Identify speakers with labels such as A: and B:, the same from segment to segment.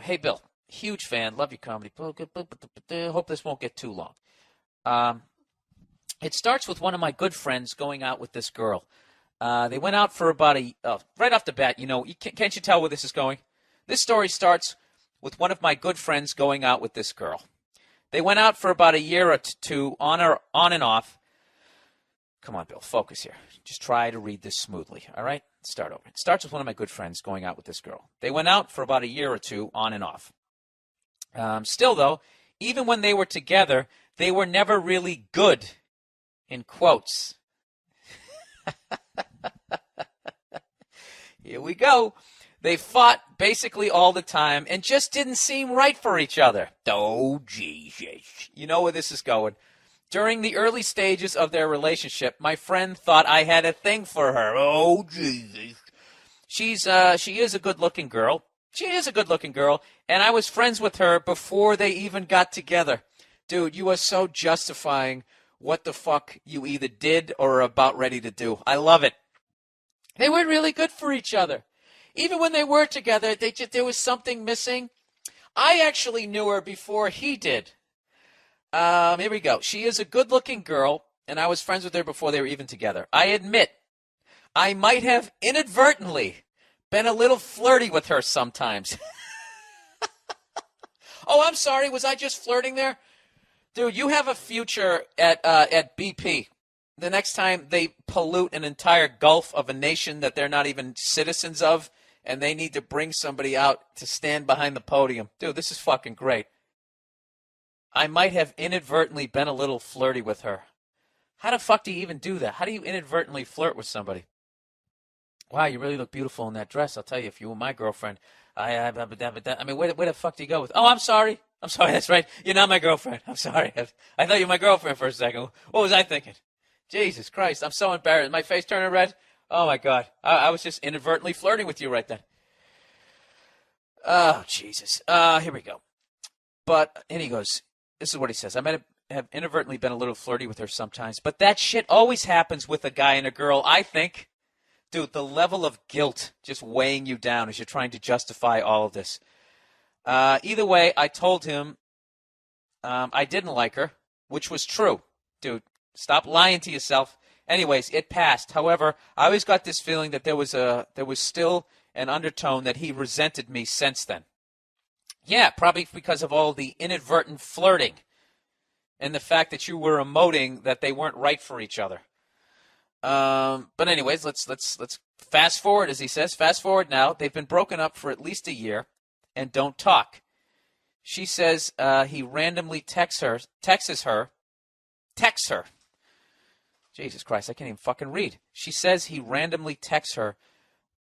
A: Hey, Bill. Huge fan. Love your comedy. Hope this won't get too long. Um, it starts with one of my good friends going out with this girl. They went out for about right off the bat, can't you tell where this is going? This story starts with one of my good friends going out with this girl. They went out for about a year or two on and off. Come on, Bill, focus here. Just try to read this smoothly, all right? Start over. It starts with one of my good friends going out with this girl. They went out for about a year or two on and off. Still, though, even when they were together, they were never really good, in quotes. Here we go. They fought basically all the time and just didn't seem right for each other. Oh, Jesus. You know where this is going. During the early stages of their relationship, my friend thought I had a thing for her. Oh, Jesus. She is a good-looking girl. She is a good-looking girl, and I was friends with her before they even got together. Dude, you are so justifying what the fuck you either did or are about ready to do. I love it. They weren't really good for each other. Even when they were together, there was something missing. I actually knew her before he did. Here we go. She is a good-looking girl, and I was friends with her before they were even together. I admit, I might have inadvertently been a little flirty with her sometimes. Oh, I'm sorry. Was I just flirting there? Dude, you have a future at BP. The next time they pollute an entire gulf of a nation that they're not even citizens of, and they need to bring somebody out to stand behind the podium. Dude, this is fucking great. I might have inadvertently been a little flirty with her. How the fuck do you even do that? How do you inadvertently flirt with somebody? Wow, you really look beautiful in that dress. I'll tell you, if you were my girlfriend, I mean, where the fuck do you go with? Oh, I'm sorry. I'm sorry, that's right. You're not my girlfriend. I'm sorry. I thought you were my girlfriend for a second. What was I thinking? Jesus Christ, I'm so embarrassed. My face turning red? Oh, my God. I was just inadvertently flirting with you right then. Oh, Jesus. Here we go. And he goes, this is what he says. I might have inadvertently been a little flirty with her sometimes, but that shit always happens with a guy and a girl, I think. Dude, the level of guilt just weighing you down as you're trying to justify all of this. Either way, I told him I didn't like her, which was true. Dude, stop lying to yourself. Anyways, it passed. However, I always got this feeling that there was still an undertone that he resented me since then. Yeah, probably because of all the inadvertent flirting and the fact that you were emoting that they weren't right for each other. But anyways, let's fast forward, as he says. Fast forward now. They've been broken up for at least a year and don't talk. She says he randomly texts her. Jesus Christ, I can't even fucking read. She says he randomly texts her,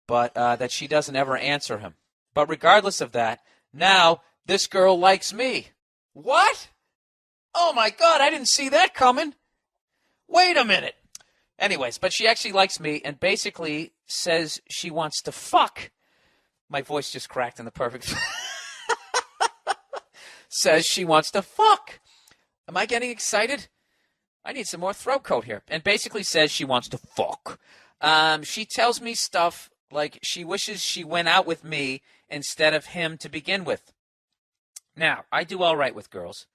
A: but that she doesn't ever answer him. But regardless of that, now this girl likes me. What? Oh my God, I didn't see that coming. Wait a minute. Anyways, but she actually likes me and basically says she wants to fuck. My voice just cracked in the perfect. Says she wants to fuck. Am I getting excited? I need some more throat coat here. And basically says she wants to fuck. She tells me stuff like she wishes she went out with me instead of him to begin with. Now, I do all right with girls,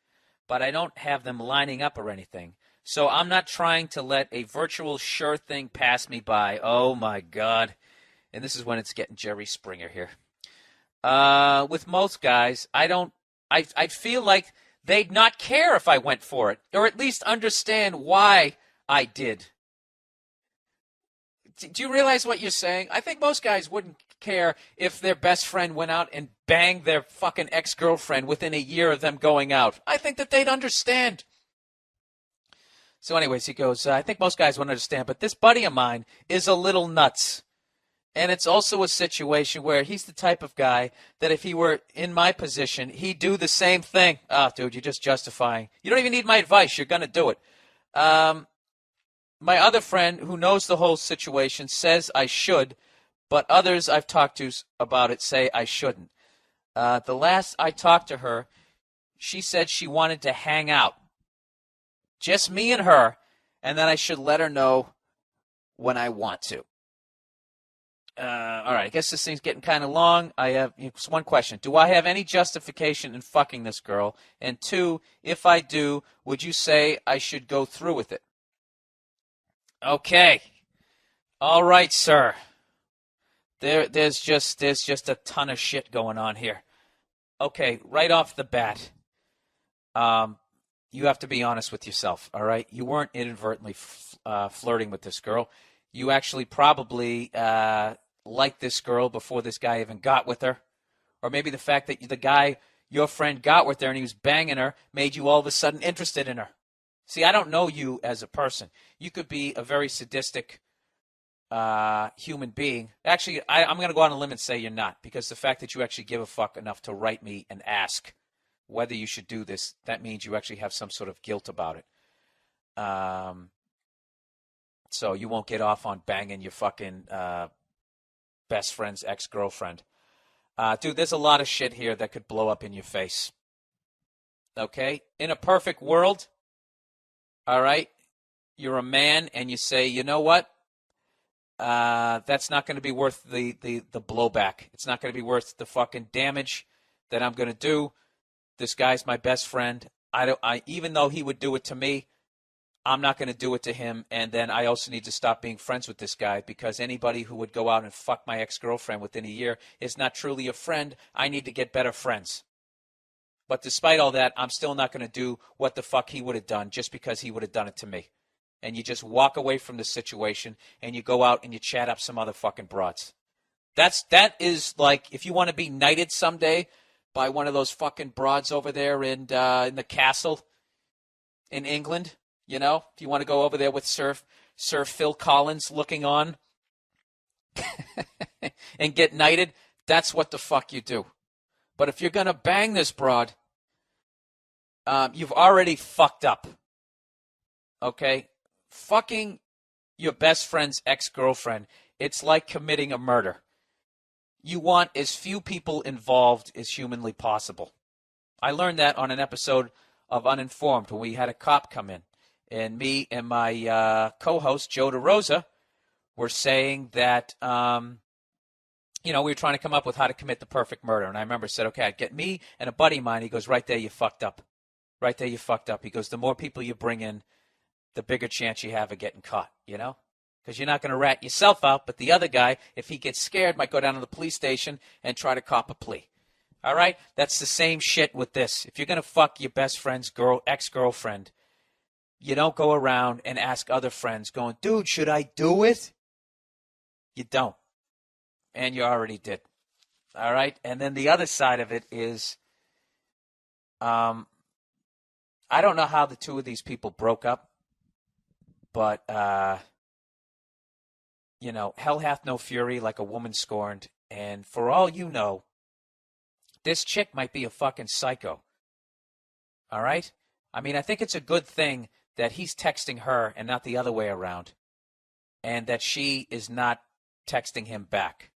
A: but I don't have them lining up or anything. So I'm not trying to let a virtual sure thing pass me by. Oh, my God. And this is when it's getting Jerry Springer here. With most guys, I feel like they'd not care if I went for it, or at least understand why I did. Do you realize what you're saying? I think most guys wouldn't care if their best friend went out and banged their fucking ex-girlfriend within a year of them going out. I think that they'd understand. So anyways, he goes, I think most guys wouldn't understand, but this buddy of mine is a little nuts. And it's also a situation where he's the type of guy that if he were in my position, he'd do the same thing. Oh, dude, you're just justifying. You don't even need my advice. You're going to do it. My other friend who knows the whole situation says I should, but others I've talked to about it say I shouldn't. The last I talked to her, she said she wanted to hang out. Just me and her, and then I should let her know when I want to. All right, I guess this thing's getting kind of long. I have one question. Do I have any justification in fucking this girl? And two, if I do, would you say I should go through with it? Okay. All right, sir. There's just a ton of shit going on here. Okay, right off the bat, you have to be honest with yourself, all right? You weren't inadvertently flirting with this girl. You actually probably liked this girl before this guy even got with her. Or maybe the fact that the guy, your friend, got with her and he was banging her made you all of a sudden interested in her. See, I don't know you as a person. You could be a very sadistic human being. Actually, I'm going to go on a limb and say you're not, because the fact that you actually give a fuck enough to write me and ask whether you should do this, that means you actually have some sort of guilt about it. So you won't get off on banging your fucking best friend's ex-girlfriend. Dude, there's a lot of shit here that could blow up in your face. Okay? In a perfect world, all right, you're a man and you say, you know what? That's not going to be worth the blowback. It's not going to be worth the fucking damage that I'm going to do. This guy's my best friend. Even though he would do it to me, I'm not going to do it to him. And then I also need to stop being friends with this guy, because anybody who would go out and fuck my ex-girlfriend within a year is not truly a friend. I need to get better friends. But despite all that, I'm still not going to do what the fuck he would have done just because he would have done it to me. And you just walk away from the situation and you go out and you chat up some other fucking broads. That is like, if you want to be knighted someday by one of those fucking broads over there in the castle in England, you know, if you want to go over there with Sir Phil Collins looking on and get knighted, that's what the fuck you do. But if you're going to bang this broad, you've already fucked up. Okay? Fucking your best friend's ex-girlfriend, it's like committing a murder. You want as few people involved as humanly possible. I learned that on an episode of Uninformed when we had a cop come in. And me and my co-host, Joe DeRosa, were saying that, we were trying to come up with how to commit the perfect murder. And I remember I said, okay, I'd get me and a buddy of mine. He goes, right there, you fucked up. Right there, you fucked up. He goes, the more people you bring in, the bigger chance you have of getting caught, you know? Because you're not going to rat yourself out, but the other guy, if he gets scared, might go down to the police station and try to cop a plea. All right? That's the same shit with this. If you're going to fuck your best friend's ex-girlfriend, you don't go around and ask other friends going, dude, should I do it? You don't. And you already did. All right? And then the other side of it is, I don't know how the two of these people broke up, but, hell hath no fury like a woman scorned. And for all you know, this chick might be a fucking psycho. All right? I mean, I think it's a good thing that he's texting her and not the other way around, and that she is not texting him back.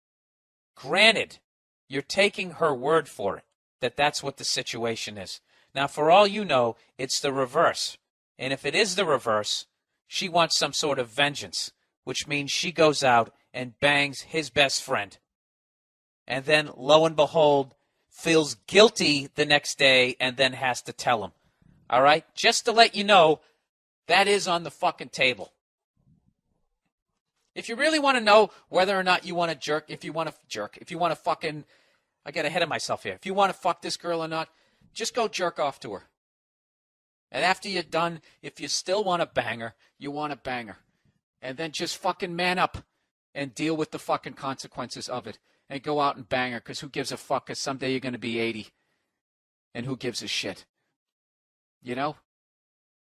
A: Granted, you're taking her word for it, that that's what the situation is. Now, for all you know, it's the reverse. And if it is the reverse, she wants some sort of vengeance, which means she goes out and bangs his best friend. And then, lo and behold, feels guilty the next day and then has to tell him. All right? Just to let you know, that is on the fucking table. If you really want to know whether or not you want to if you want to fucking, I get ahead of myself here. If you want to fuck this girl or not, just go jerk off to her. And after you're done, if you still want to bang her, you want to bang her. And then just fucking man up and deal with the fucking consequences of it. And go out and bang her, because who gives a fuck? Because someday you're going to be 80. And who gives a shit? You know?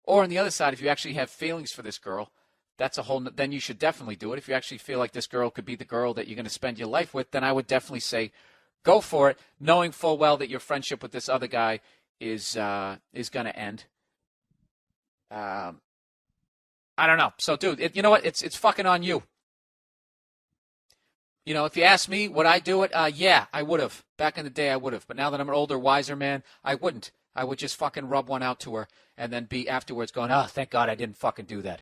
A: Or on the other side, if you actually have feelings for this girl, then you should definitely do it. If you actually feel like this girl could be the girl that you're going to spend your life with, then I would definitely say go for it, knowing full well that your friendship with this other guy is going to end. I don't know. So, dude, you know what? It's fucking on you. You know, if you ask me, would I do it? Yeah, I would have. Back in the day, I would have. But now that I'm an older, wiser man, I wouldn't. I would just fucking rub one out to her and then be afterwards going, oh, thank God I didn't fucking do that.